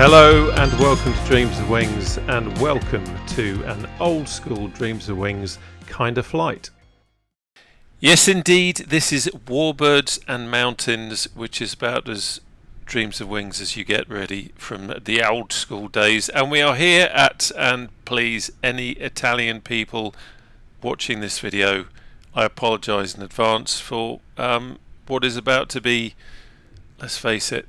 Hello and welcome to Dreams of Wings, and welcome to an old school Dreams of Wings kind of flight. Yes indeed, this is Warbirds and Mountains, which is about as Dreams of Wings as you get really from the old school days, and we are here at, and please any Italian people watching this video, I apologise in advance for what is about to be, let's face it,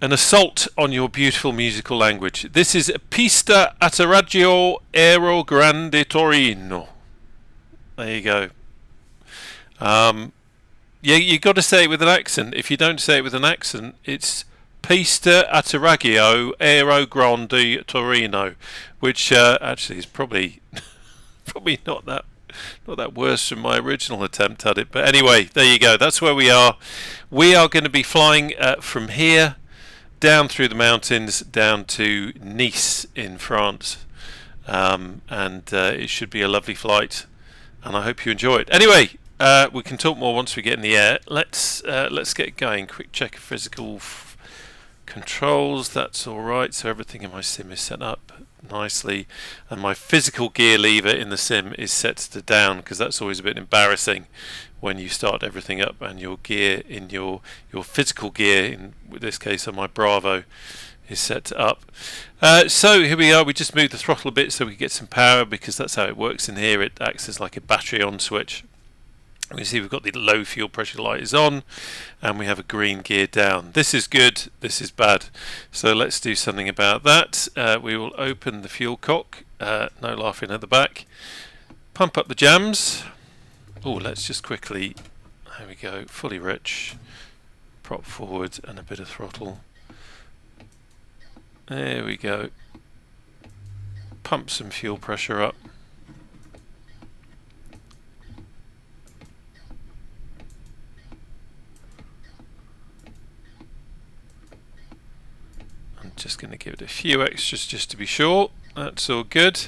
an assault on your beautiful musical language. This is Pista Atterraggio Aero Grande Torino. There you go. Yeah, you got to say it with an accent. If you don't say it with an accent, it's Pista Atterraggio Aero Grande Torino, which actually is probably not that worse than my original attempt at it. But anyway, there you go. That's where we are. We are going to be flying from here down through the mountains down to Nice in France, and it should be a lovely flight, and I hope you enjoy it. Anyway, we can talk more once we get in the air. Let's get going. Quick check of physical controls. That's all right. So everything in my sim is set up nicely, and my physical gear lever in the sim is set to down, because that's always a bit embarrassing when you start everything up and your gear in your physical gear, in this case on my Bravo, is set up. So here we are. We just moved the throttle a bit so we can get some power, because that's how it works in here. It acts as like a battery on switch. You can see we've got the low fuel pressure light is on, and we have a green gear down. This is good, this is bad. So let's do something about that. We will open the fuel cock, no laughing at the back. Pump up the jams. Oh, let's just quickly, there we go, fully rich. Prop forward and a bit of throttle. There we go. Pump some fuel pressure up. I'm just going to give it a few extras just to be sure. That's all good.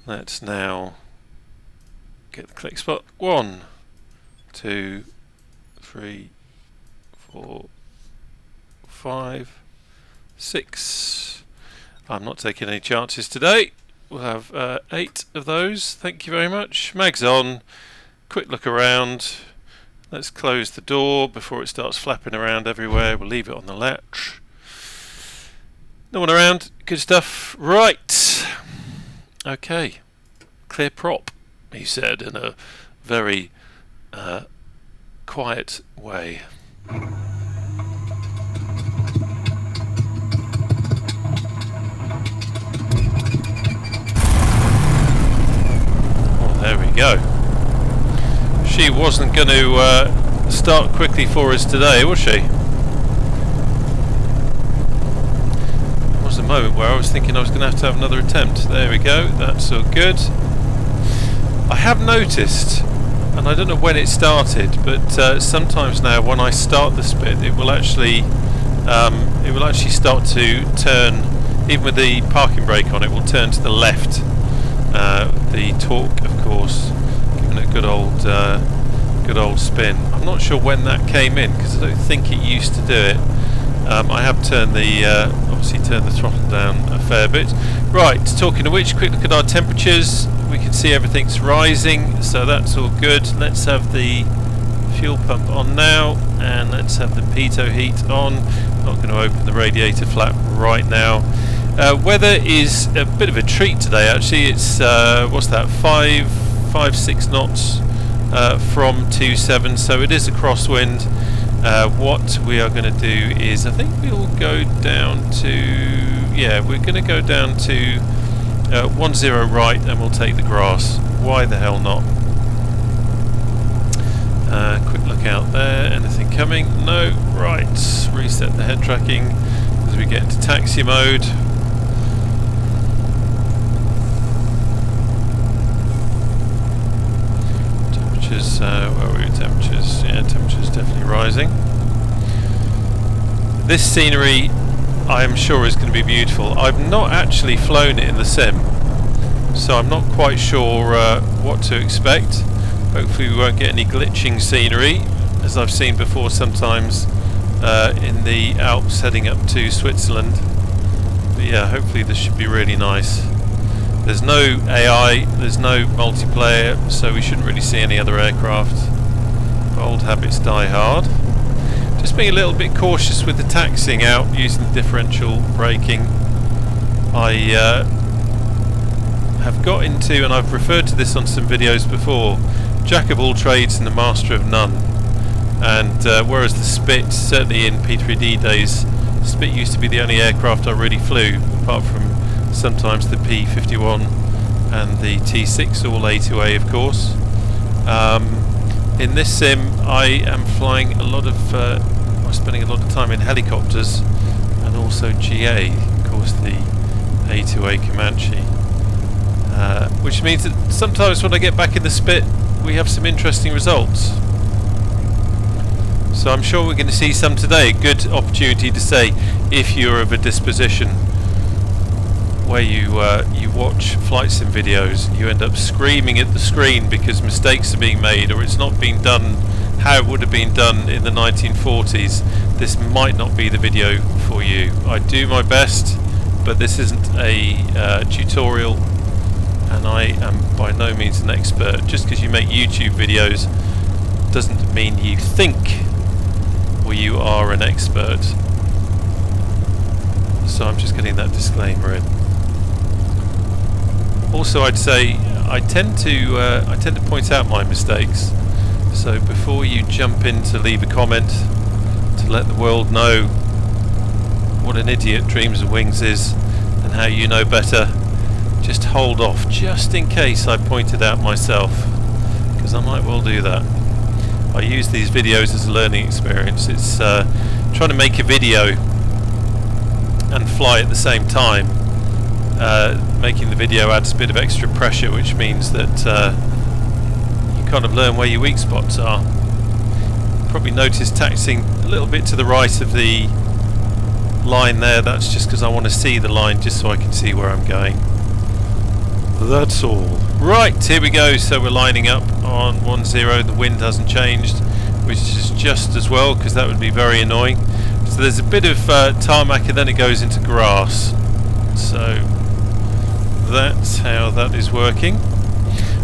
Let's now get the click spot. 1, 2, 3, 4, 5, 6. I'm not taking any chances today. We'll have 8 of those. Thank you very much. Mags on. Quick look around. Let's close the door before it starts flapping around everywhere. We'll leave it on the latch. No one around. Good stuff. Right. Okay. Clear prop, he said in a very quiet way. Well, there we go. She wasn't going to start quickly for us today, was she? There was a moment where I was thinking I was going to have another attempt. There we go. That's all good. I have noticed, and I don't know when it started, but sometimes now when I start the spit, it will actually start to turn, even with the parking brake on, it will turn to the left. The torque, of course, giving it a good old spin. I'm not sure when that came in, because I don't think it used to do it. I have turned obviously turned the throttle down a fair bit. Right, talking of which, quick look at our temperatures. We can see everything's rising, so that's all good. Let's have the fuel pump on now, and let's have the pitot heat on. Not going to open the radiator flap right now. Weather is a bit of a treat today, actually. It's what's that, 5-6 knots from 27, so it is a crosswind. What we are going to do is, I think we'll go down to, yeah, we're going to go down to 10 right, and we'll take the grass. Why the hell not? Quick look out there. Anything coming? No. Right. Reset the head tracking as we get into taxi mode. Temperatures, where are we? Temperatures, yeah, temperatures definitely rising. This scenery, I am sure, is going to be beautiful. I've not actually flown it in the sim, so I'm not quite sure what to expect. Hopefully we won't get any glitching scenery, as I've seen before sometimes in the Alps heading up to Switzerland. But yeah, hopefully this should be really nice. There's no AI, there's no multiplayer, so we shouldn't really see any other aircraft. Old habits die hard. Just being a little bit cautious with the taxiing out using the differential braking. I have got into, and I've referred to this on some videos before, jack of all trades and the master of none. And whereas the Spit, certainly in P3D days, Spit used to be the only aircraft I really flew, apart from sometimes the P51 and the T6, all A2A of course. In this sim I am flying a lot of, I'm spending a lot of time in helicopters and also GA, of course the A2A Comanche. Which means that sometimes when I get back in the Spit we have some interesting results. So I'm sure we're going to see some today. A good opportunity to say, if you're of a disposition where you watch flight sim videos, you end up screaming at the screen because mistakes are being made or it's not being done how it would have been done in the 1940s, this might not be the video for you. I do my best, but this isn't a tutorial, and I am by no means an expert. Just because you make YouTube videos doesn't mean you think or you are an expert. So I'm just getting that disclaimer in. Also, I'd say I tend to point out my mistakes. So before you jump in to leave a comment to let the world know what an idiot Dreams of Wings is and how you know better, just hold off just in case I point it out myself, because I might well do that. I use these videos as a learning experience. It's trying to make a video and fly at the same time. Making the video adds a bit of extra pressure, which means that you kind of learn where your weak spots are. Probably noticed taxiing a little bit to the right of the line there. That's just because I want to see the line, just so I can see where I'm going. That's all. Right, here we go. So we're lining up on 10. The wind hasn't changed, which is just as well, because that would be very annoying. So there's a bit of tarmac and then it goes into grass. So that's how that is working.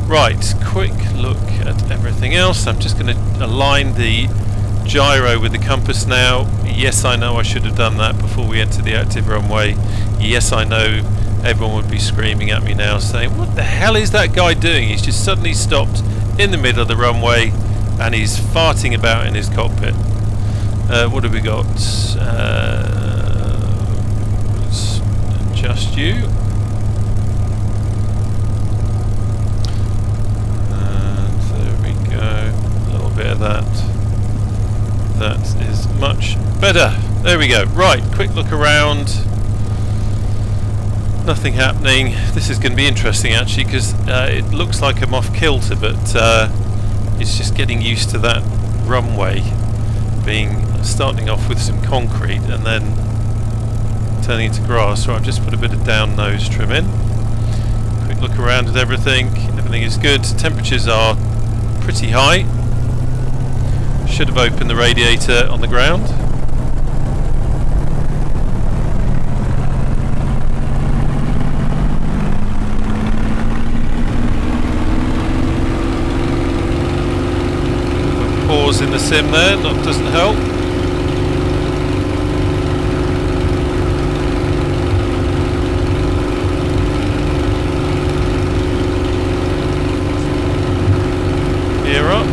Right, quick look at everything else. I'm just going to align the gyro with the compass now. Yes, I know I should have done that before we enter the active runway. Yes, I know everyone would be screaming at me now saying, what the hell is that guy doing? He's just suddenly stopped in the middle of the runway and he's farting about in his cockpit. What have we got? Just you. And there we go. A little bit of that. That is much better. There we go. Right, quick look around. Nothing happening. This is going to be interesting actually, because it looks like I'm off kilter, but it's just getting used to that runway starting off with some concrete and then turning into grass. So I've just put a bit of down nose trim in. Quick look around at everything. Everything is good. Temperatures are pretty high. Should have opened the radiator on the ground. Pause in the sim there, that doesn't help. Gear up.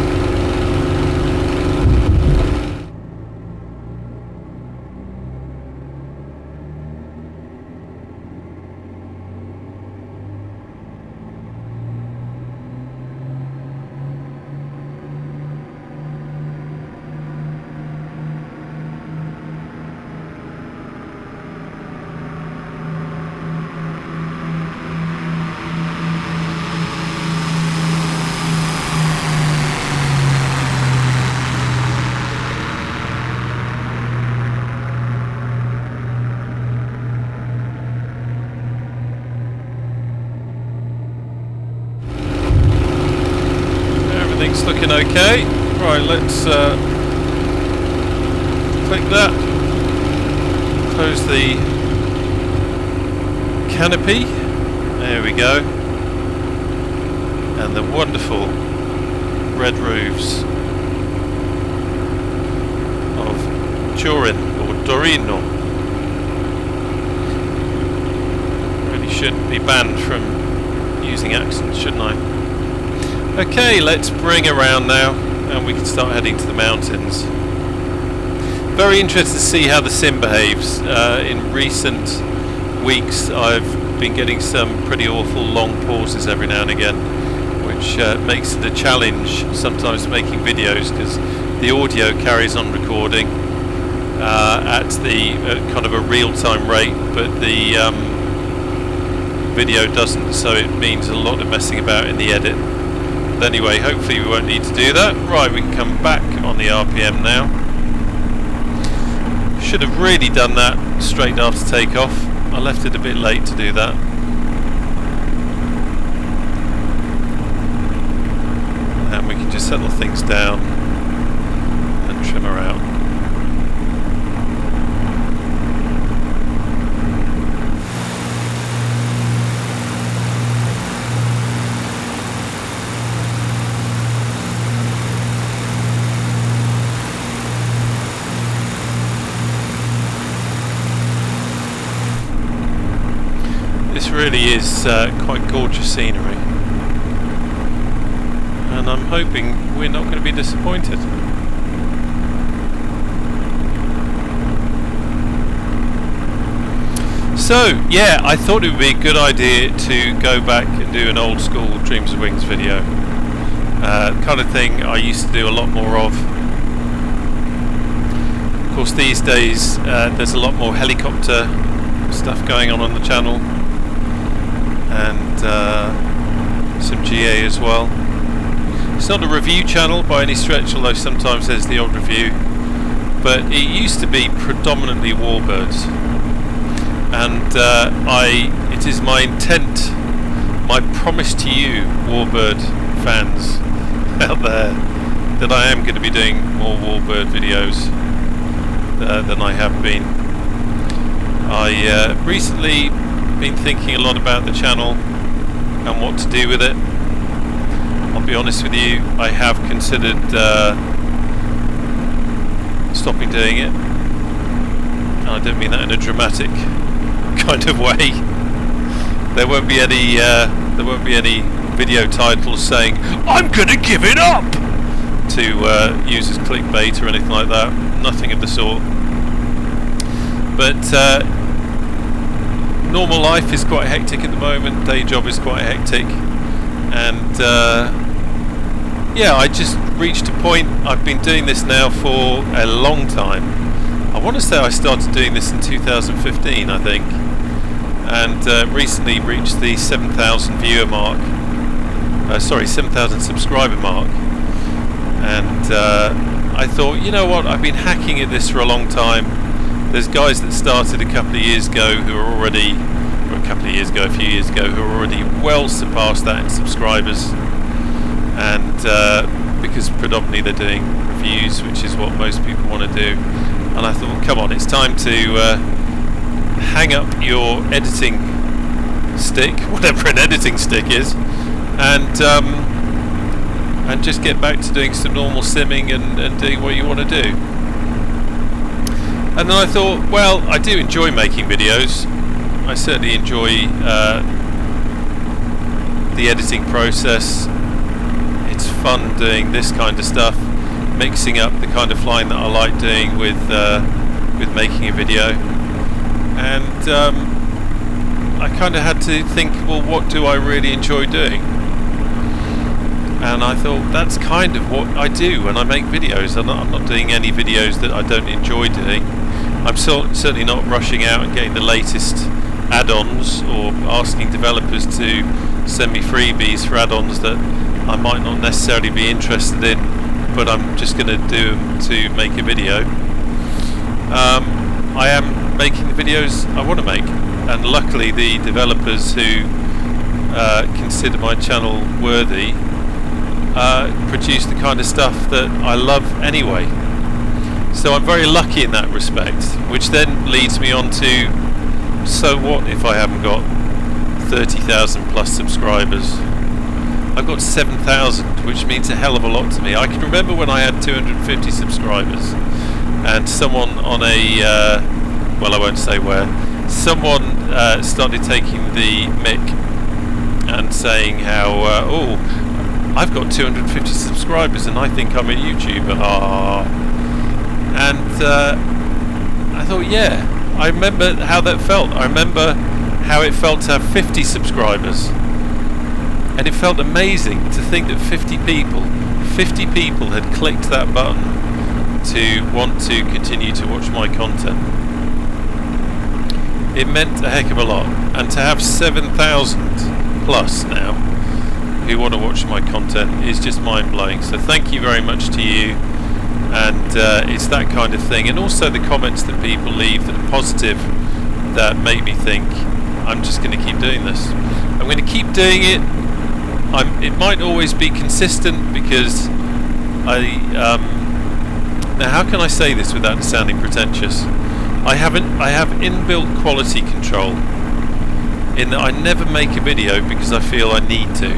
Looking okay. Right, let's click that, close the canopy, there we go, and the wonderful red roofs of Turin or Torino. Really should be banned from using accents, shouldn't I? Okay, let's bring around now and we can start heading to the mountains. Very interested to see how the sim behaves. In recent weeks I've been getting some pretty awful long pauses every now and again, which makes it a challenge sometimes making videos, because the audio carries on recording at the kind of a real-time rate, but the video doesn't, so it means a lot of messing about in the edit. But anyway, hopefully we won't need to do that. Right, we can come back on the RPM now. Should have really done that straight after takeoff. I left it a bit late to do that. And we can just settle things down and trim her out. This really is quite gorgeous scenery, and I'm hoping we're not going to be disappointed. So yeah, I thought it would be a good idea to go back and do an old school Dreams of Wings video, kind of thing I used to do a lot more of. Of course these days there's a lot more helicopter stuff going on the channel, and some GA as well. It's not a review channel by any stretch, although sometimes there's the odd review, but it used to be predominantly warbirds, and it is my intent, my promise to you warbird fans out there, that I am going to be doing more warbird videos than I have been. I recently been thinking a lot about the channel and what to do with it. I'll be honest with you, I have considered stopping doing it, and I don't mean that in a dramatic kind of way. There won't be any video titles saying I'm gonna give it up to use as clickbait or anything like that. Nothing of the sort. But normal life is quite hectic at the moment, day job is quite hectic, and yeah, I just reached a point. I've been doing this now for a long time. I want to say I started doing this in 2015, I think, and recently reached the 7,000 viewer mark, 7,000 subscriber mark, and I thought, you know what, I've been hacking at this for a long time. There's guys that started a couple of years ago who are already, or a few years ago, who are already well surpassed that in subscribers, and because predominantly they're doing reviews, which is what most people want to do. And I thought, come on, it's time to hang up your editing stick, whatever an editing stick is, and just get back to doing some normal simming and doing what you want to do. And then I thought, well, I do enjoy making videos. I certainly enjoy the editing process. It's fun doing this kind of stuff, mixing up the kind of flying that I like doing with making a video. And I kind of had to think, well, what do I really enjoy doing? And I thought, that's kind of what I do when I make videos. I'm not doing any videos that I don't enjoy doing. I'm certainly not rushing out and getting the latest add-ons or asking developers to send me freebies for add-ons that I might not necessarily be interested in, but I'm just going to do them to make a video. I am making the videos I want to make, and luckily the developers who consider my channel worthy produce the kind of stuff that I love anyway. So I'm very lucky in that respect, which then leads me on to, so what if I haven't got 30,000 plus subscribers? I've got 7,000, which means a hell of a lot to me. I can remember when I had 250 subscribers and someone on a, well, I won't say where, someone started taking the mick and saying how, oh, I've got 250 subscribers and I think I'm a YouTuber. And I thought, yeah, I remember how that felt. I remember how it felt to have 50 subscribers. And it felt amazing to think that 50 people had clicked that button to want to continue to watch my content. It meant a heck of a lot. And to have 7,000 plus now who want to watch my content is just mind-blowing. So thank you very much to you. And it's that kind of thing. And also the comments that people leave that are positive that make me think I'm just going to keep doing this. I'm going to keep doing it. It might always be consistent because now how can I say this without sounding pretentious? I have inbuilt quality control in that I never make a video because I feel I need to.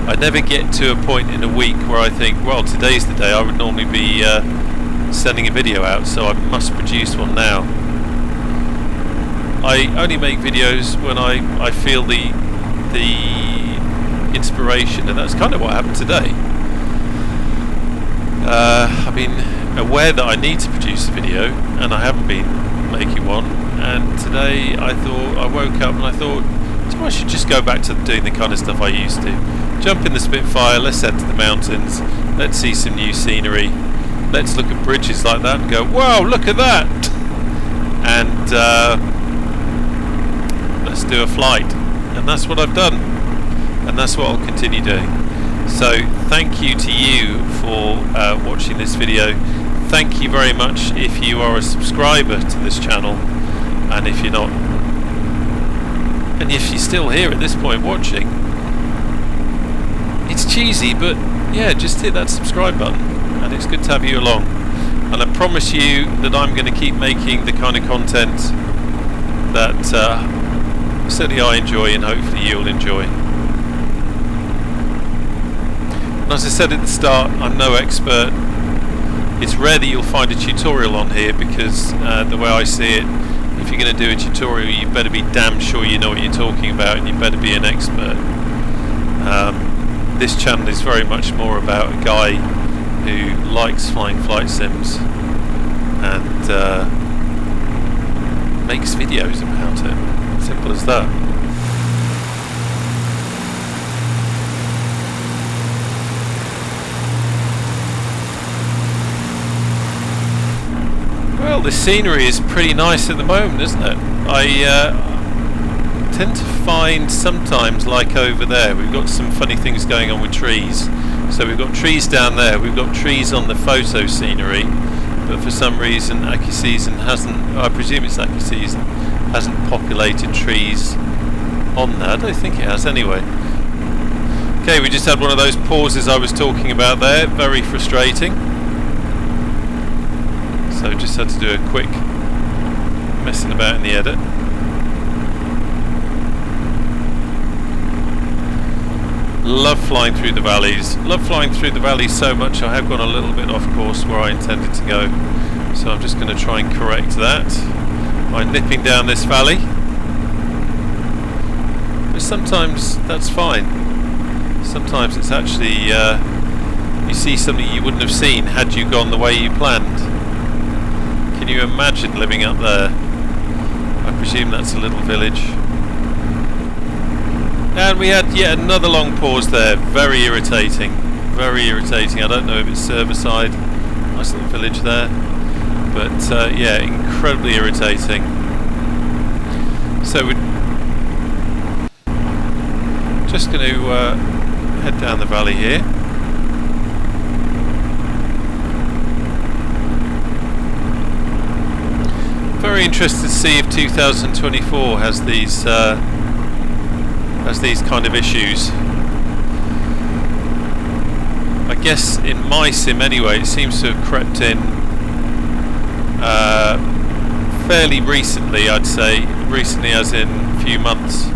I never get to a point in a week where I think, well, today's the day I would normally be sending a video out, so I must produce one now. I only make videos when I feel the inspiration, and that's kind of what happened today. I've been aware that I need to produce a video and I haven't been making one, and today I woke up and I thought, I should just go back to doing the kind of stuff I used to. Jump in the Spitfire, let's head to the mountains, let's see some new scenery, let's look at bridges like that and go, wow, look at that, and let's do a flight. And that's what I've done, and that's what I'll continue doing. So thank you to you for watching this video. Thank you very much if you are a subscriber to this channel, and if you're not, and if you're still here at this point watching, it's cheesy, but yeah, just hit that subscribe button and it's good to have you along. And I promise you that I'm going to keep making the kind of content that certainly I enjoy and hopefully you'll enjoy. And as I said at the start, I'm no expert. It's rare that you'll find a tutorial on here because the way I see it, if you're going to do a tutorial you better be damn sure you know what you're talking about and you better be an expert. This channel is very much more about a guy who likes flying flight sims and makes videos about it. Simple as that. Well, the scenery is pretty nice at the moment, isn't it? I tend to find sometimes, like over there, we've got some funny things going on with trees. So we've got trees down there, we've got trees on the photo scenery, but for some reason Aki season hasn't, I presume it's Aki season, hasn't populated trees on there. I don't think it has anyway. Okay, we just had one of those pauses I was talking about there, very frustrating. So just had to do a quick messing about in the edit. Love flying through the valleys. Love flying through the valleys so much I have gone a little bit off course where I intended to go. So I'm just going to try and correct that by nipping down this valley. But sometimes that's fine. Sometimes it's actually you see something you wouldn't have seen had you gone the way you planned. Can you imagine living up there? I presume that's a little village. And we had yet another long pause there. Very irritating. Very irritating. I don't know if it's server side. Nice little village there. But yeah, incredibly irritating. So we're just going to head down the valley here. Very interested to see if 2024 has these kind of issues. I guess in my sim anyway, it seems to have crept in fairly recently, I'd say, recently as in a few months,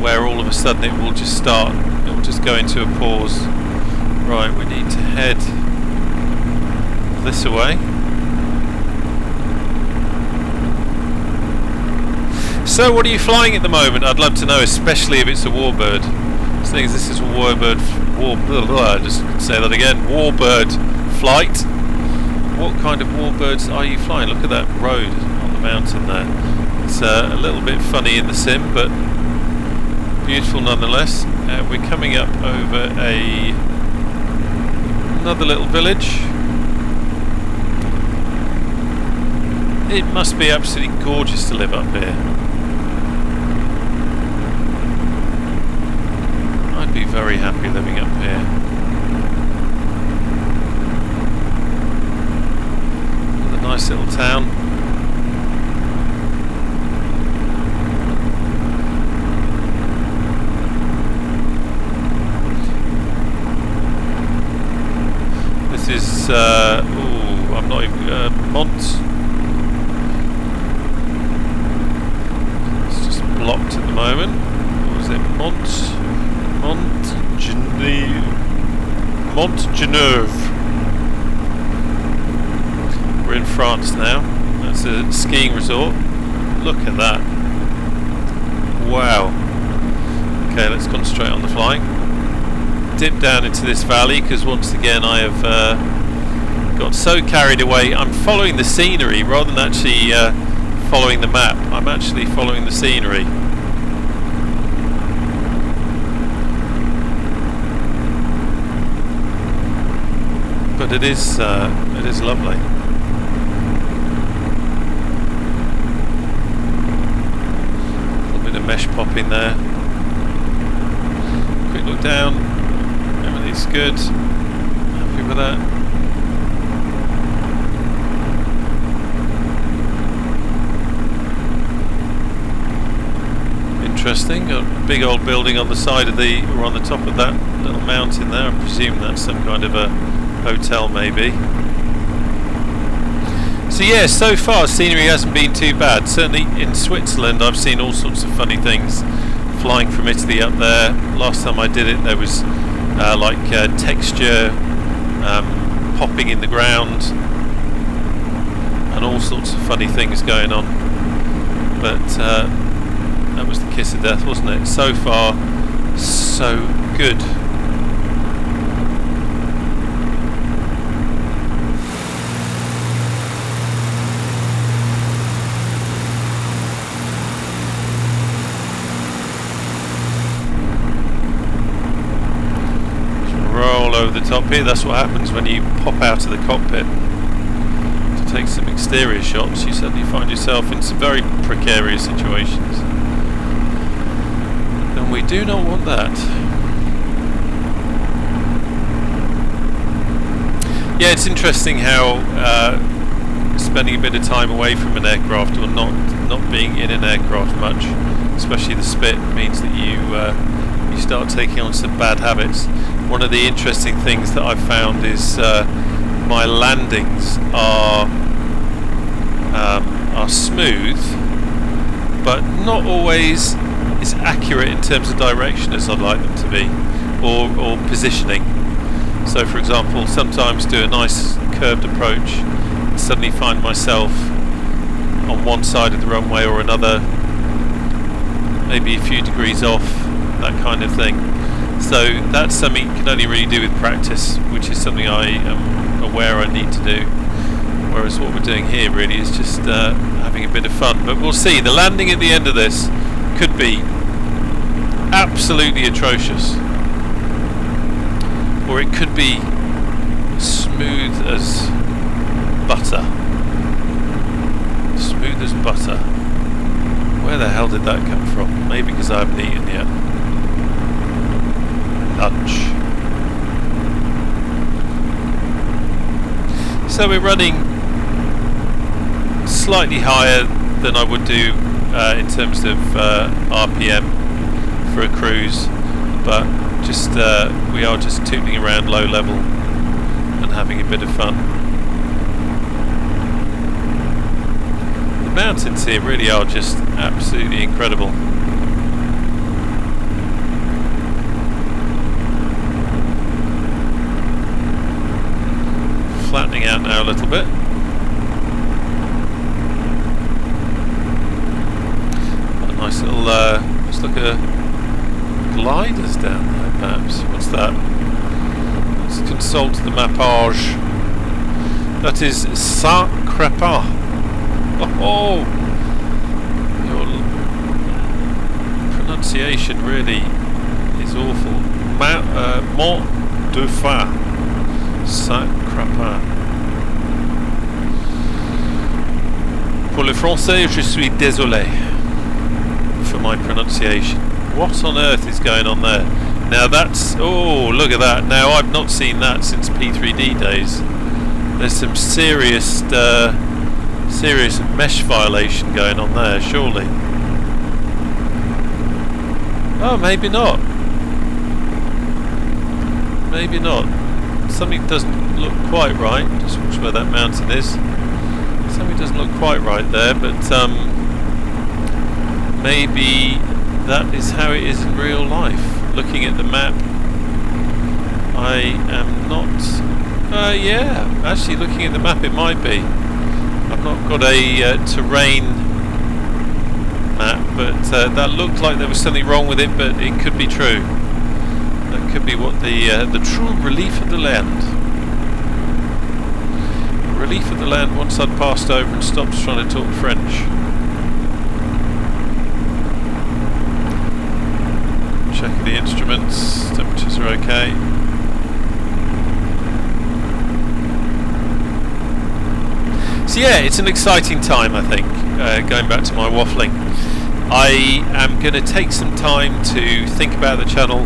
where all of a sudden it will just start, it will just go into a pause. Right, we need to head this away. So what are you flying at the moment? I'd love to know, especially if it's a warbird. Seeing as this is a warbird, I just say that again, warbird flight. What kind of warbirds are you flying? Look at that road on the mountain there. It's a little bit funny in the sim, but beautiful nonetheless. We're coming up over another little village. It must be absolutely gorgeous to live up here. I'd be very happy living up here. What a nice little town. This is, I'm not even, it's just blocked at the moment. What was it? Montgenèvre. We're in France now. That's a skiing resort. Look at that. Wow. Okay, let's concentrate on the flying. Dip down into this valley because once again I have got so carried away. I'm following the scenery rather than actually following the map. I'm actually following the scenery. But it is lovely. A little bit of mesh popping there. Quick look down. Everything's good. Happy with that. Interesting. Got a big old building on the side of the, or on the top of that little mountain there. I presume that's some kind of a hotel maybe. So yeah, so far scenery hasn't been too bad. Certainly in Switzerland I've seen all sorts of funny things flying from Italy up there. Last time I did it there was texture popping in the ground and all sorts of funny things going on. But that was the kiss of death, wasn't it? So far so good. Over the top here. That's what happens when you pop out of the cockpit to take some exterior shots. You suddenly find yourself in some very precarious situations, and we do not want that. Yeah, it's interesting how spending a bit of time away from an aircraft or not being in an aircraft much, especially the Spit, means that you start taking on some bad habits. One of the interesting things that I've found is my landings are smooth, but not always as accurate in terms of direction as I'd like them to be, or positioning. So, for example, sometimes do a nice curved approach and suddenly find myself on one side of the runway or another, maybe a few degrees off, that kind of thing. So that's something you can only really do with practice, which is something I am aware I need to do. Whereas what we're doing here really is just having a bit of fun. But we'll see. The landing at the end of this could be absolutely atrocious, or it could be smooth as butter. Smooth as butter. Where the hell did that come from? Maybe because I haven't eaten yet. Lunch. So we're running slightly higher than I would do in terms of RPM for a cruise, but just we are just tooting around low level and having a bit of fun. mountains here really are just absolutely incredible. Flattening out now a little bit. A nice little, let's look at gliders down there perhaps. What's that? Let's consult the mappage. That is Saint-Crepin. Oh, your pronunciation really is awful. Mont de Fin, Saint-Crepin. Pour le français, je suis désolé for my pronunciation. What on earth is going on there? Now that's, oh, look at that. Now I've not seen that since P3D days. There's some serious serious mesh violation going on there, surely. Oh, maybe not. Maybe not. Something doesn't look quite right. Just watch where that mountain is. Something doesn't look quite right there, but maybe that is how it is in real life. Looking at the map, I am not... yeah, actually looking at the map it might be. I've not got a terrain map, but that looked like there was something wrong with it, but it could be true. That could be what the true relief of the land. Relief of the land once I'd passed over and stopped trying to talk French. Checking the instruments, temperatures are okay. So yeah, it's an exciting time, I think, going back to my waffling. I am going to take some time to think about the channel,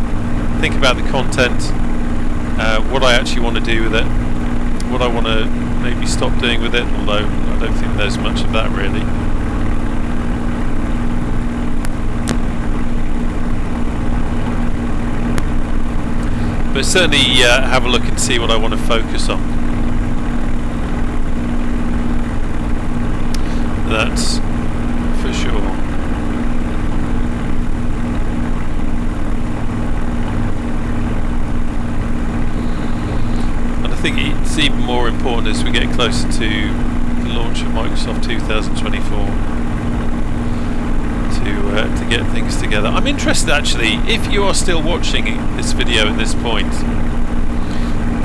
think about the content, what I actually want to do with it, what I want to maybe stop doing with it, although I don't think there's much of that really. But certainly have a look and see what I want to focus on. That's for sure. And I think it's even more important as we get closer to the launch of Microsoft 2024 to get things together. I'm interested actually, if you are still watching this video at this point,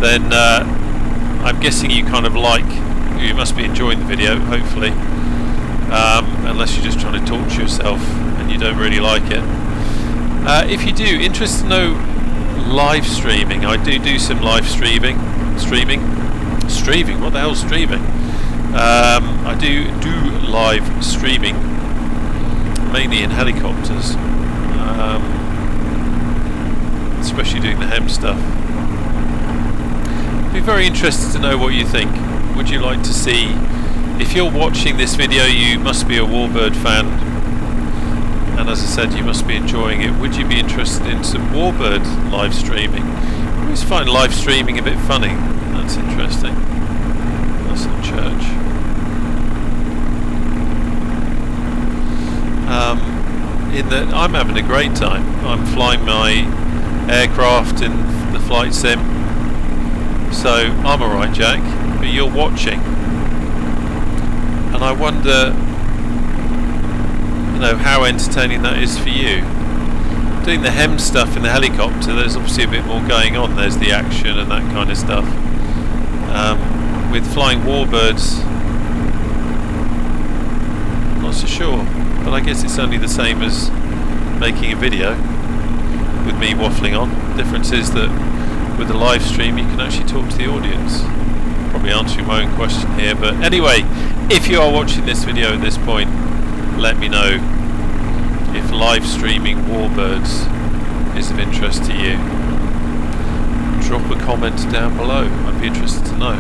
then I'm guessing you kind of you must be enjoying the video, hopefully. Unless you're just trying to torture yourself and you don't really like it. If you do, interested to know live streaming. I do some live streaming. Streaming? What the hell's streaming? I do live streaming, mainly in helicopters, especially doing the HEM stuff. I'd be very interested to know what you think. Would you like to see... If you're watching this video, you must be a Warbird fan, and as I said, you must be enjoying it. Would you be interested in some Warbird live streaming? I always find live streaming a bit funny. That's interesting. That's a church. In that I'm having a great time. I'm flying my aircraft in the flight sim, so I'm alright, Jack, but you're watching. And I wonder, how entertaining that is for you. Doing the HEM stuff in the helicopter, there's obviously a bit more going on. There's the action and that kind of stuff. With flying Warbirds, I'm not so sure. But I guess it's only the same as making a video with me waffling on. The difference is that with the live stream, you can actually talk to the audience. Probably answering my own question here, but anyway, if you are watching this video at this point, let me know if live streaming Warbirds is of interest to you. Drop a comment down below, I'd be interested to know.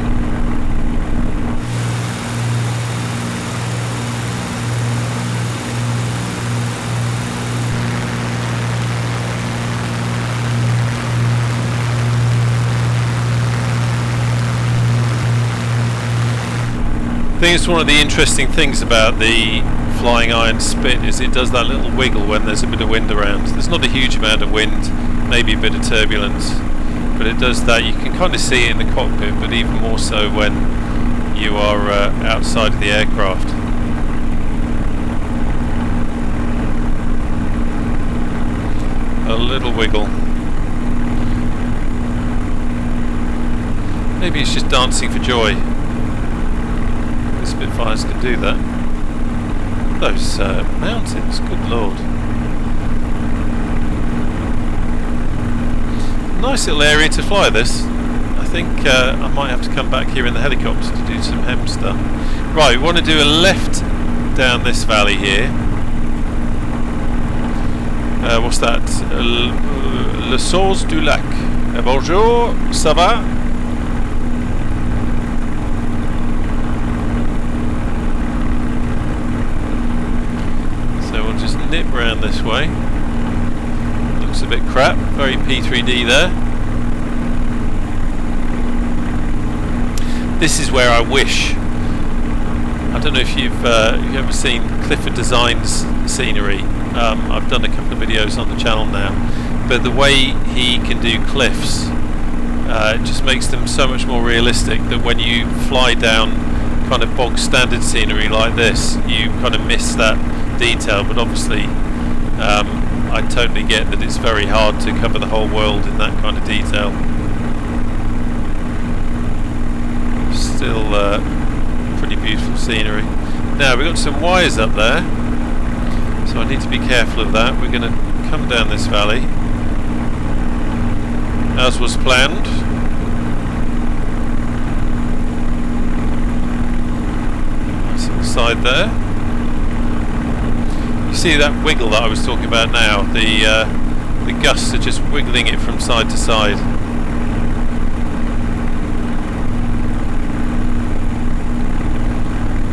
think it's one of the interesting things about the FlyingIron Spit is it does that little wiggle when there's a bit of wind around. There's not a huge amount of wind, maybe a bit of turbulence, but it does that. You can kind of see it in the cockpit, but even more so when you are outside of the aircraft. A little wiggle. Maybe it's just dancing for joy. The Spitfires can do that. Those mountains, good lord. Nice little area to fly this. I think I might have to come back here in the helicopter to do some hem stuff. Right, we want to do a left down this valley here. What's that? Le Source du Lac. Bonjour, ça va? So we'll just nip round this way. Looks a bit crap, very P3D there. This is where I wish. I don't know if you've ever seen Clifford Designs scenery. I've done a couple of videos on the channel now, but the way he can do cliffs it just makes them so much more realistic that when you fly down kind of bog standard scenery like this, you kind of miss that detail. But obviously I totally get that it's very hard to cover the whole world in that kind of detail. Still pretty beautiful scenery. Now we've got some wires up there, so I need to be careful of that. We're going to come down this valley as was planned. Nice little side there. You see that wiggle that I was talking about now? The gusts are just wiggling it from side to side.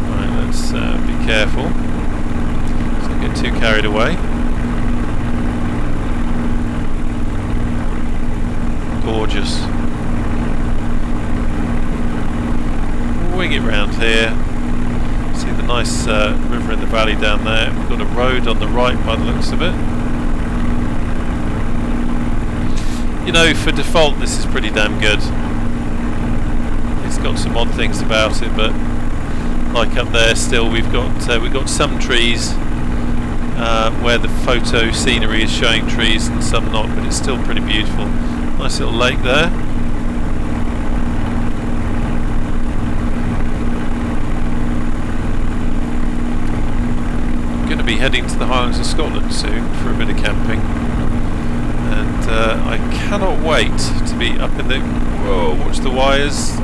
Right, let's be careful. Let's not get too carried away. Gorgeous. Wing it round here. See the nice river in the valley down there. We've got a road on the right by the looks of it. You know, for default this is pretty damn good. It's got some odd things about it, but like up there still we've got some trees where the photo scenery is showing trees and some not, but it's still pretty beautiful. Nice little lake there. I'm going to be heading to the Highlands of Scotland soon for a bit of camping, and I cannot wait to be up in the... Whoa, watch the wires.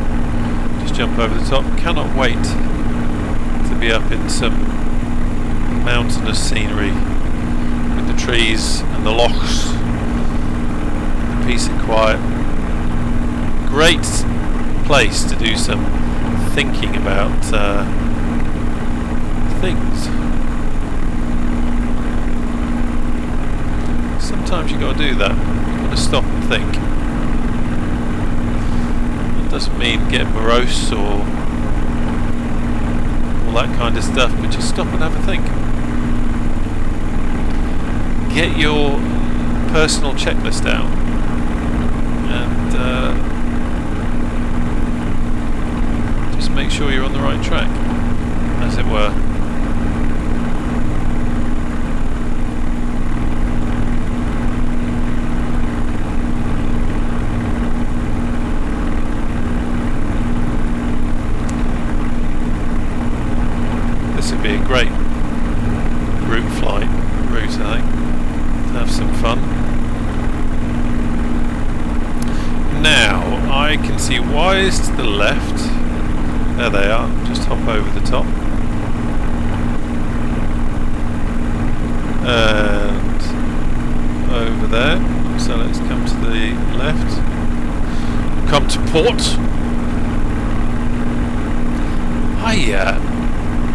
Just jump over the top. Cannot wait to be up in some mountainous scenery with the trees and the lochs. Peace and quiet. Great place to do some thinking about things. Sometimes you got to do that. You got to stop and think. It doesn't mean get morose or all that kind of stuff, but just stop and have a think. Get your personal checklist out. And just make sure you're on the right track, as it were. This would be a great route, I think, to have some fun. Now, I can see wires to the left. There they are. Just hop over the top. And over there. So let's come to the left. Come to port.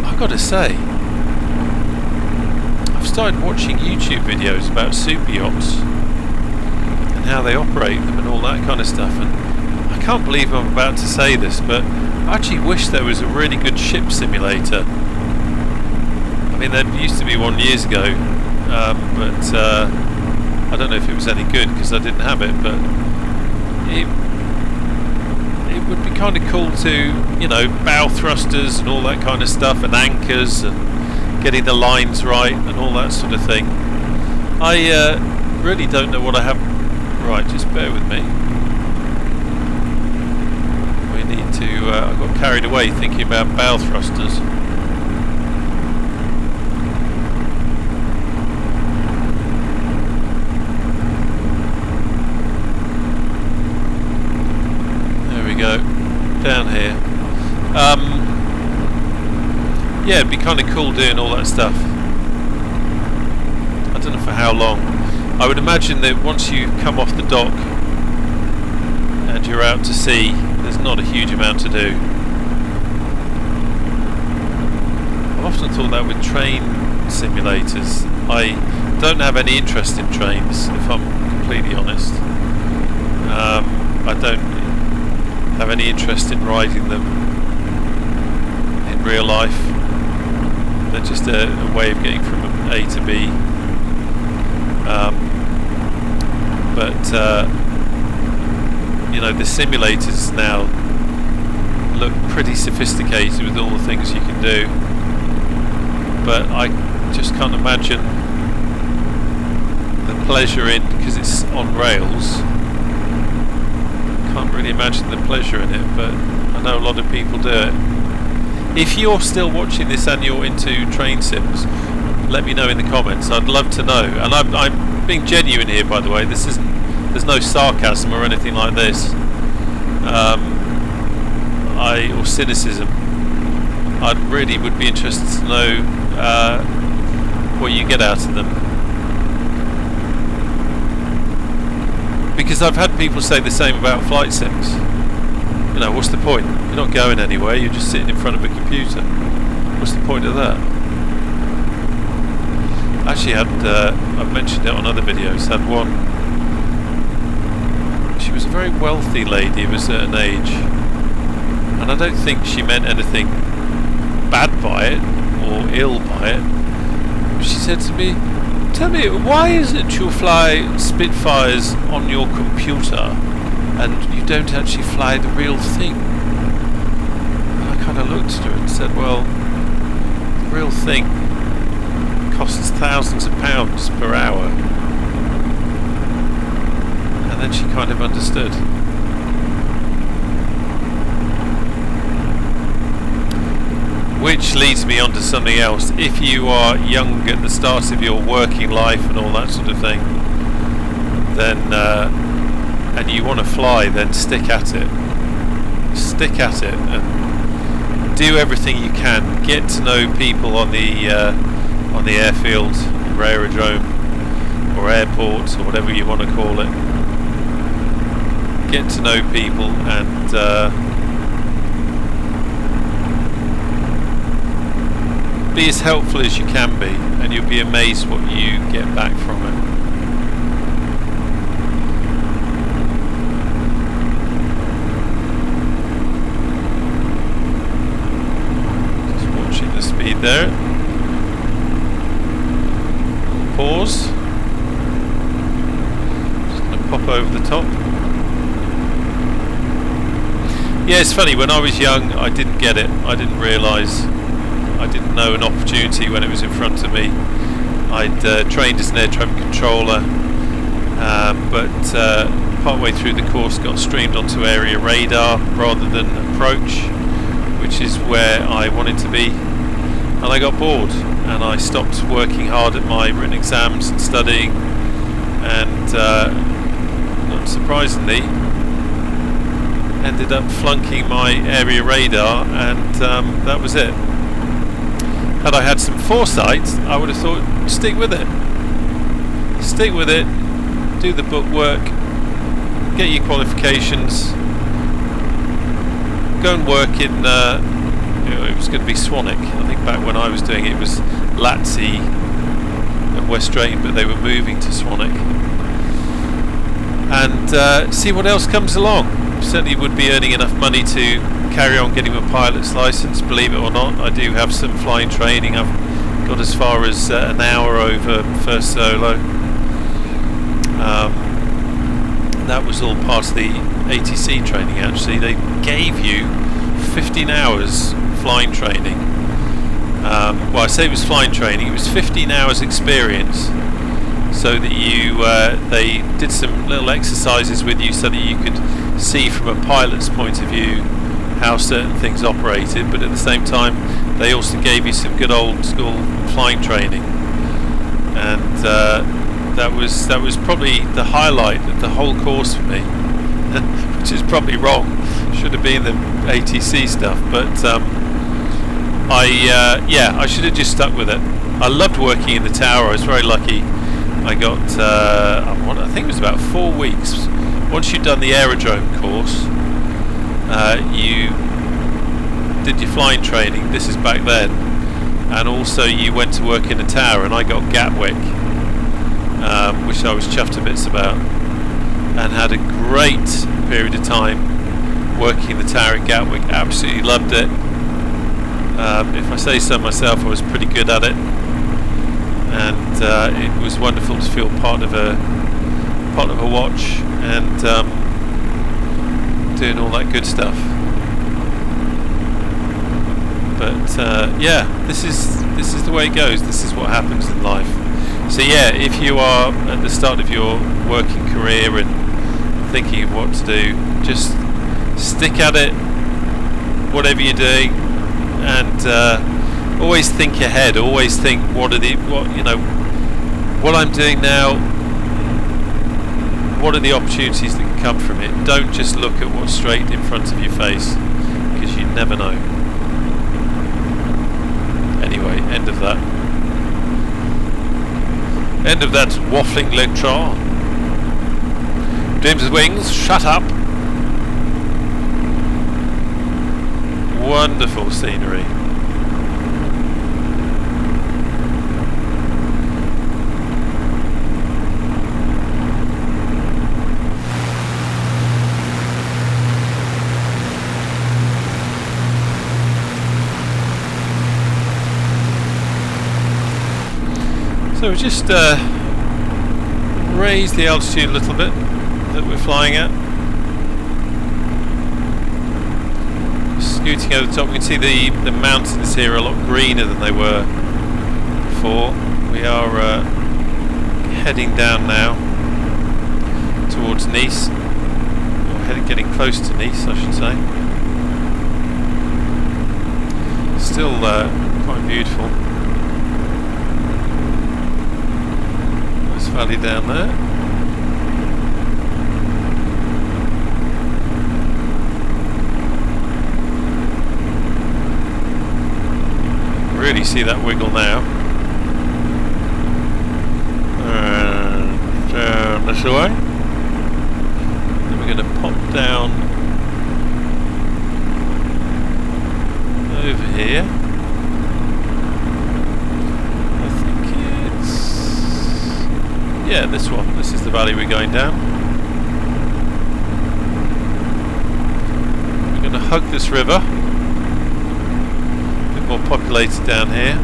I've got to say, I've started watching YouTube videos about super yachts, how they operate them and all that kind of stuff, and I can't believe I'm about to say this, but I actually wish there was a really good ship simulator. I mean, there used to be one years ago, but I don't know if it was any good because I didn't have it, but it would be kind of cool to, you know, bow thrusters and all that kind of stuff, and anchors and getting the lines right and all that sort of thing. I really don't know what I have. Right, just bear with me. We need to, I got carried away thinking about bow thrusters. There we go, down here. Yeah, it'd be kind of cool doing all that stuff. I don't know for how long. I would imagine that once you come off the dock and you're out to sea, there's not a huge amount to do. I've often thought that with train simulators. I don't have any interest in trains, if I'm completely honest. I don't have any interest in riding them in real life. They're just a way of getting from A to B. You know, the simulators now look pretty sophisticated with all the things you can do, but I just can't imagine the pleasure in, because it's on rails, can't really imagine the pleasure in it, but I know a lot of people do it. If you're still watching this and you're into train sims, let me know in the comments. I'd love to know. And I'm being genuine here, by the way. This isn't, there's no sarcasm or anything like this, or cynicism. I really would be interested to know what you get out of them, because I've had people say the same about flight sims. You know, what's the point? You're not going anywhere. You're just sitting in front of a computer. What's the point of that? Actually, I've mentioned it on other videos. Had one. She was a very wealthy lady of a certain age, and I don't think she meant anything bad by it or ill by it. She said to me, "Tell me, why is it you fly Spitfires on your computer and you don't actually fly the real thing?" And I kind of looked at her and said, "Well, the real thing costs thousands of pounds per hour." And then she kind of understood. Which leads me on to something else. If you are young at the start of your working life and all that sort of thing, then and you want to fly, then stick at it. Stick at it and do everything you can. Get to know people on the airfield, or aerodrome, or airport, or whatever you want to call it. Get to know people and be as helpful as you can be, and you'll be amazed what you get back from it. Just watching the speed there. Pause. Just going to pop over the top. Yeah, it's funny, when I was young I didn't get it. I didn't realise, I didn't know an opportunity when it was in front of me. I'd trained as an air traffic controller, but partway through the course got streamed onto area radar rather than approach, which is where I wanted to be, and I got bored and I stopped working hard at my written exams and studying, and not surprisingly ended up flunking my area radar, and that was it. Had I had some foresight, I would have thought, stick with it. Stick with it, do the bookwork, get your qualifications, go and work in, it was going to be Scenic. I think back when I was doing it, it was Latsey and West Drayton, but they were moving to Scenic. And see what else comes along. certainly would be earning enough money to carry on getting my pilot's license, believe it or not. I do have some flying training. I've got as far as an hour over first solo. That was all part of the ATC training actually. They gave you 15 hours flying training. Well, I say it was flying training, it was 15 hours experience, so that you they did some little exercises with you so that you could see from a pilot's point of view how certain things operated, but at the same time they also gave you some good old school flying training, and that was probably the highlight of the whole course for me. Which is probably wrong, should have been the ATC stuff, but I should have just stuck with it. I loved working in the tower. I was very lucky. I got I think it was about 4 weeks. Once you'd done the aerodrome course, you did your flying training. This is back then, and also you went to work in a tower, and I got Gatwick, which I was chuffed to bits about, and had a great period of time working in the tower at Gatwick. Absolutely loved it. If I say so myself, I was pretty good at it, and it was wonderful to feel part of a watch and doing all that good stuff. But yeah, this is the way it goes. This is what happens in life. So yeah, if you are at the start of your working career and thinking of what to do, just stick at it, whatever you're doing, and always think ahead. Always think what I'm doing now. What are the opportunities that can come from it? Don't just look at what's straight in front of your face, because you never know. Anyway, end of that. End of that waffling lecture. Dreams with Wings, shut up. Wonderful scenery. So we just raise the altitude a little bit that we're flying at. Scooting over the top, we can see the mountains here are a lot greener than they were before. We are heading down now towards Nice, or getting close to Nice, I should say. Still quite beautiful. Nice valley down there. Really see that wiggle now. And down this way. Then we're going to pop down over here. I think it's, yeah, this one. This is the valley we're going down. We're going to hug this river. More populated down here.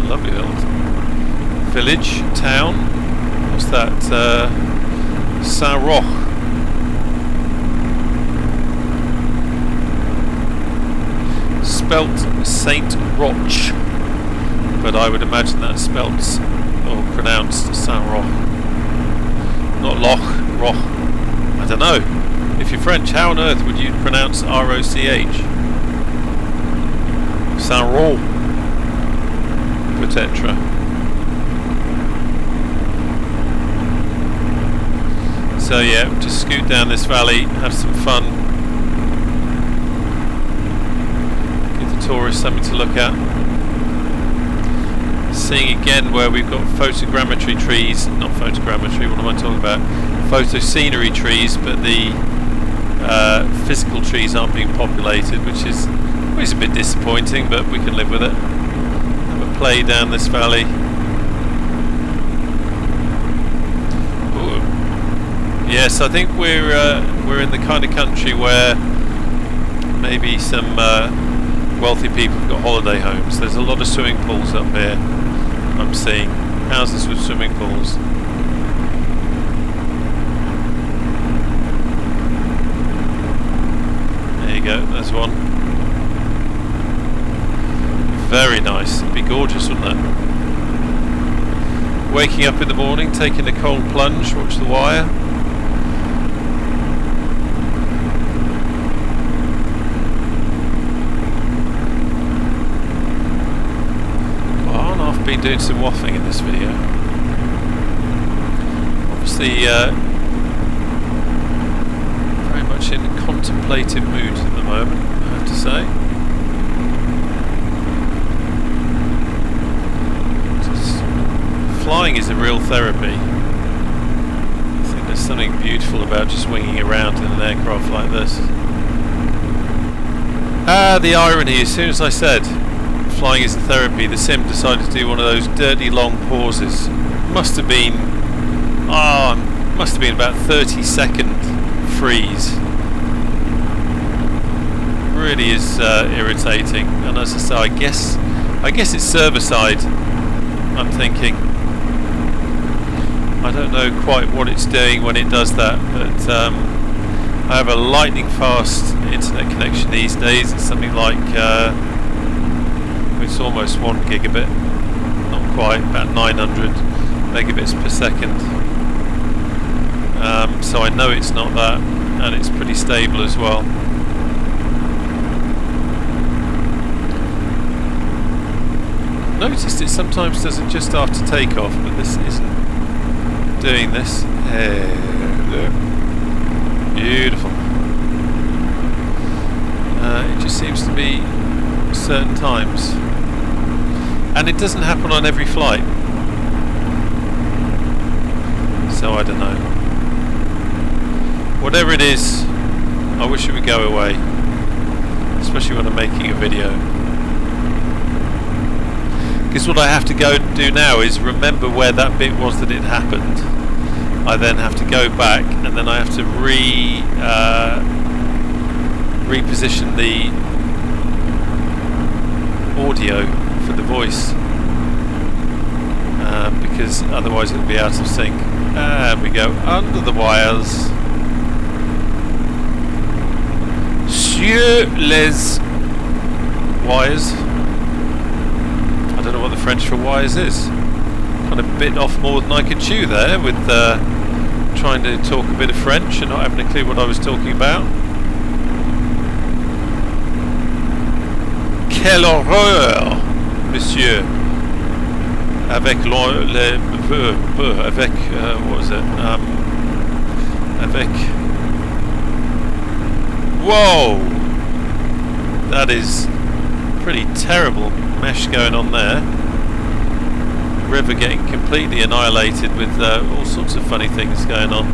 Lovely little village, town. What's that? Saint-Roch. Spelt Saint Roch, but I would imagine that's spelt or pronounced Saint-Roch. Not Loch, Roch. I don't know. If you're French, how on earth would you pronounce R-O-C-H? Saint-Roch, peut-être. So yeah, just scoot down this valley, have some fun, give the tourists something to look at. Seeing again where we've got photogrammetry trees, not photogrammetry, what am I talking about? Photo-scenery trees, but the physical trees aren't being populated, which is always a bit disappointing, but we can live with it. Have a play down this valley. Ooh, Yes, I think we're in the kind of country where maybe some wealthy people have got holiday homes. There's a lot of swimming pools up here. I'm seeing houses with swimming pools. There you go, there's one. Very nice. It'd be gorgeous, wouldn't it? Waking up in the morning, taking a cold plunge, watch the wire. I've been doing some waffling in this video. Obviously very much in a contemplative mood at the moment, I have to say. Flying is a real therapy. I think there's something beautiful about just winging around in an aircraft like this. The irony, as soon as I said flying is a therapy, the sim decided to do one of those dirty long pauses. Must have been about 30-second freeze. Really is irritating. And as I say, I guess it's server side, I'm thinking. I don't know quite what it's doing when it does that, but I have a lightning fast internet connection these days. It's something like it's almost 1 gigabit, not quite, about 900 megabits per second. So I know it's not that, and it's pretty stable as well. Noticed it sometimes does it just after takeoff, but this isn't doing this. Beautiful. It just seems to be certain times, and it doesn't happen on every flight, so I don't know. Whatever it is, I wish it would go away, especially when I'm making a video, because what I have to go do now is remember where that bit was that it happened. I then have to go back, and then I have to reposition the audio for the voice, because otherwise it'll be out of sync. And we go under the wires. Sur les wires. I don't know what the French for wires is. Kind of bit off more than I could chew there with trying to talk a bit of French and not having a clue what I was talking about. Quelle horreur, monsieur! Avec what was it? Avec. Whoa! That is pretty terrible mesh going on there. River getting completely annihilated with all sorts of funny things going on.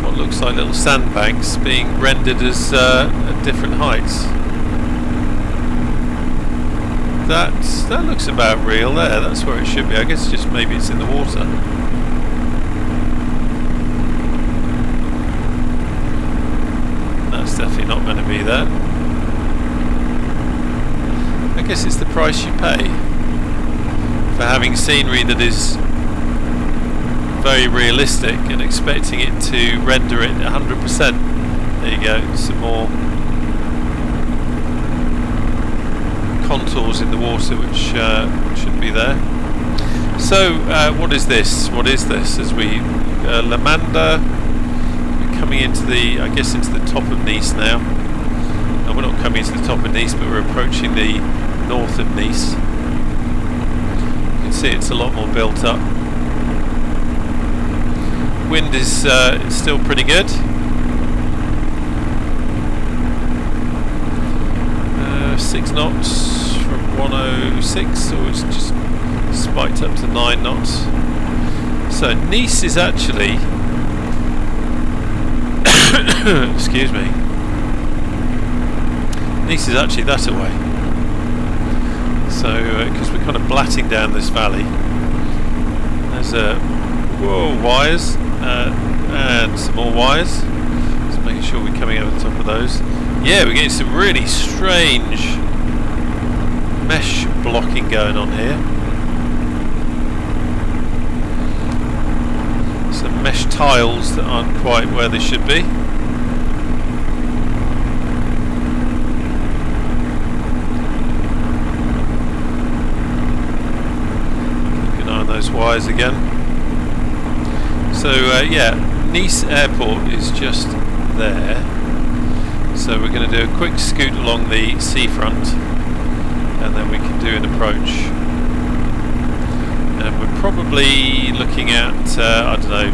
What looks like little sandbanks being rendered as at different heights. That looks about real there. That's where it should be. I guess just maybe it's in the water. That's definitely not going to be there. I guess it's the price you pay for having scenery that is very realistic and expecting it to render it 100%. There you go, some more contours in the water which should be there. So what is this? What is this? As we La Manda, we're coming into the, I guess into the top of Nice now. No, we're not coming into the top of Nice, but we're approaching the north of Nice. You can see it's a lot more built up. Wind is still pretty good. 6 knots from 106, so it's just spiked up to 9 knots. So Nice is actually excuse me, Nice is actually that away. So because we're kind of blatting down this valley, there's wires and some more wires. Just making sure we're coming over the top of those. Yeah, we're getting some really strange mesh blocking going on here. Some mesh tiles that aren't quite where they should be. Keep an eye on those wires again. So yeah, Nice Airport is just there. So we're going to do a quick scoot along the seafront, and then we can do an approach. And we're probably looking at, I don't know,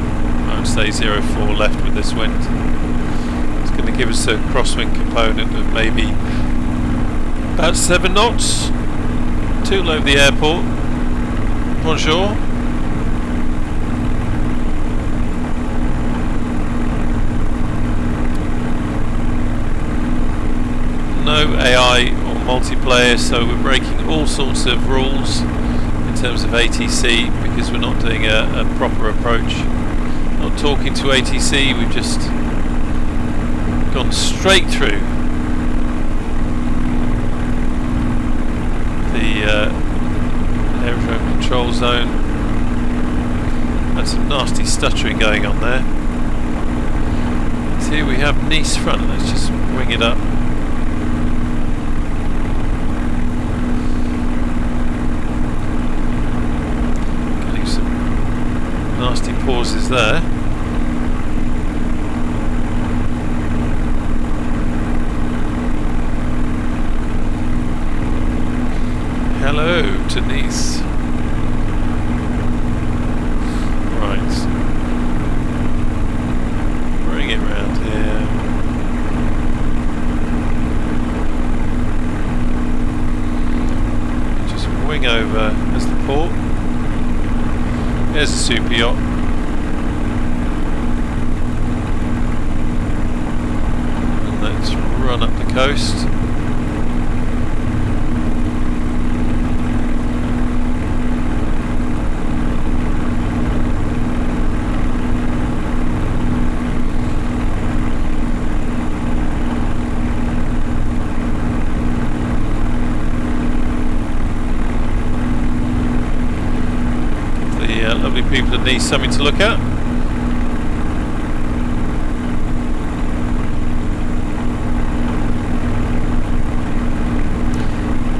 I would say 0.4 left with this wind. It's going to give us a crosswind component of maybe about 7 knots. Too low the airport. Bonjour. No AI or multiplayer, so we're breaking all sorts of rules in terms of ATC because we're not doing a proper approach. Not talking to ATC, we've just gone straight through the aerodrome control zone. Had some nasty stuttering going on there. And here we have Nice front, let's just wing it up. Nasty pauses there. Hello to Nice. Right. Bring it round here. Just wing over. There's the port. There's a super yacht. And let's run up the coast. Lovely people that need something to look at.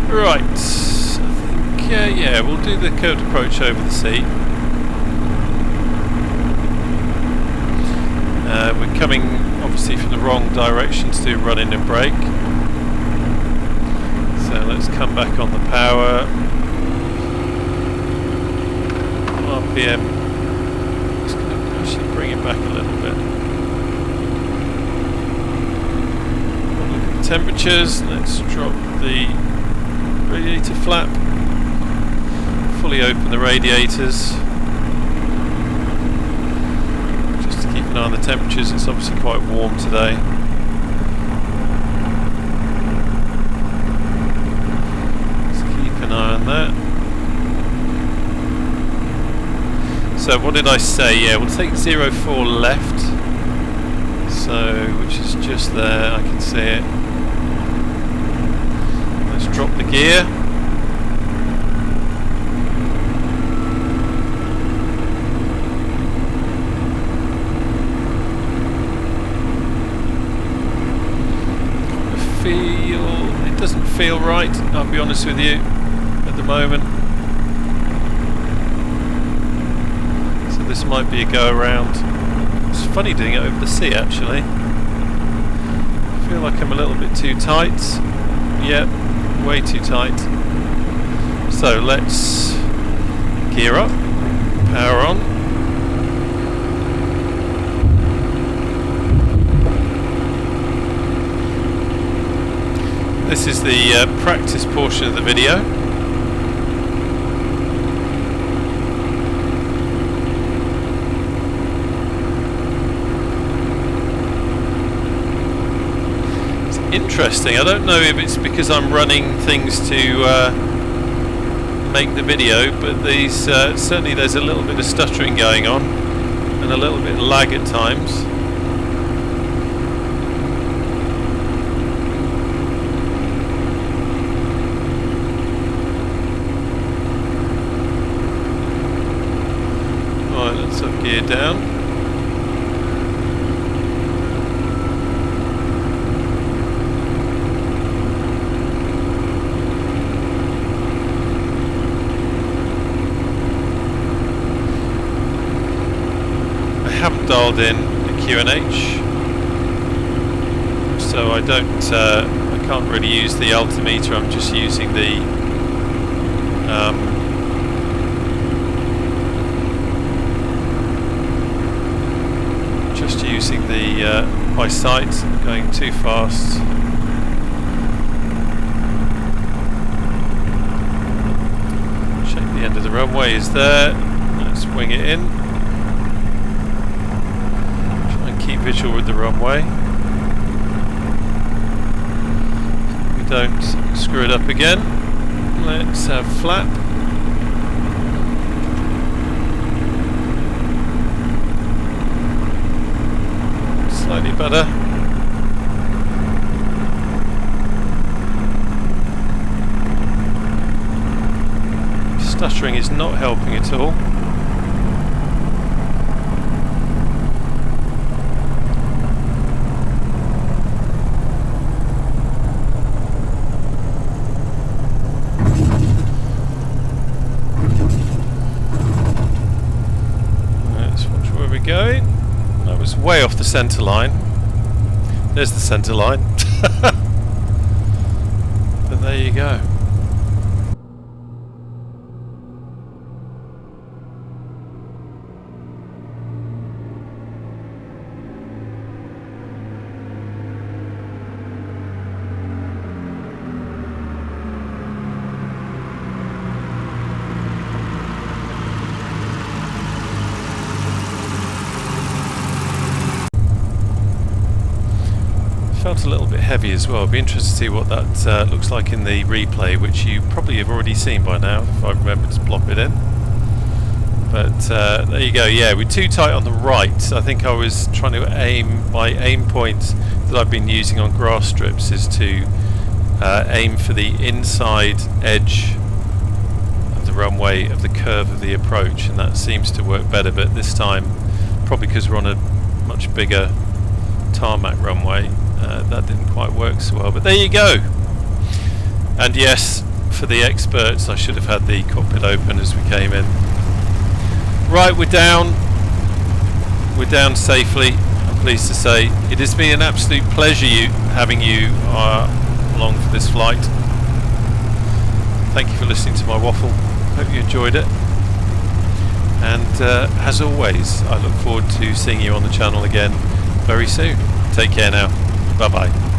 Right, I think yeah, we'll do the curved approach over the sea. We're coming obviously from the wrong direction to do run in and brake. So let's come back on the power. RPM, just going to actually bring it back a little bit. Look at the temperatures, let's drop the radiator flap, fully open the radiators, just to keep an eye on the temperatures. It's obviously quite warm today. Let's keep an eye on that. So what did I say? Yeah, we'll take 0.4 left. So, which is just there, I can see it. Let's drop the gear. It doesn't feel right, I'll be honest with you, at the moment. This might be a go around. It's funny doing it over the sea actually. I feel like I'm a little bit too tight. Yep, way too tight. So let's gear up, power on. This is the practice portion of the video. Interesting. I don't know if it's because I'm running things to make the video, but these certainly there's a little bit of stuttering going on and a little bit of lag at times. Right, let's have gear down. Haven't dialed in the QNH, so I can't really use the altimeter. I'm just using the by sight. Going too fast. Check the end of the runway is there. Let's wing it in. Keep visual with the runway. We don't screw it up again. Let's have flap. Slightly better. Stuttering is not helping at all. Going. That was way off the centre line. There's the centre line. But there you go. Felt a little bit heavy as well. I'd be interested to see what that looks like in the replay, which you probably have already seen by now if I remember to plop it in. But there you go. Yeah, we're too tight on the right. I think I was trying to aim, my aim point that I've been using on grass strips is to aim for the inside edge of the runway, of the curve of the approach, and that seems to work better. But this time, probably because we're on a much bigger tarmac runway, that didn't quite work so well, but there you go. And yes, for the experts, I should have had the cockpit open as we came in. Right, we're down safely, I'm pleased to say. It has been an absolute pleasure having you along for this flight. Thank you for listening to my waffle. Hope you enjoyed it, and as always, I look forward to seeing you on the channel again very soon. Take care now. Bye bye.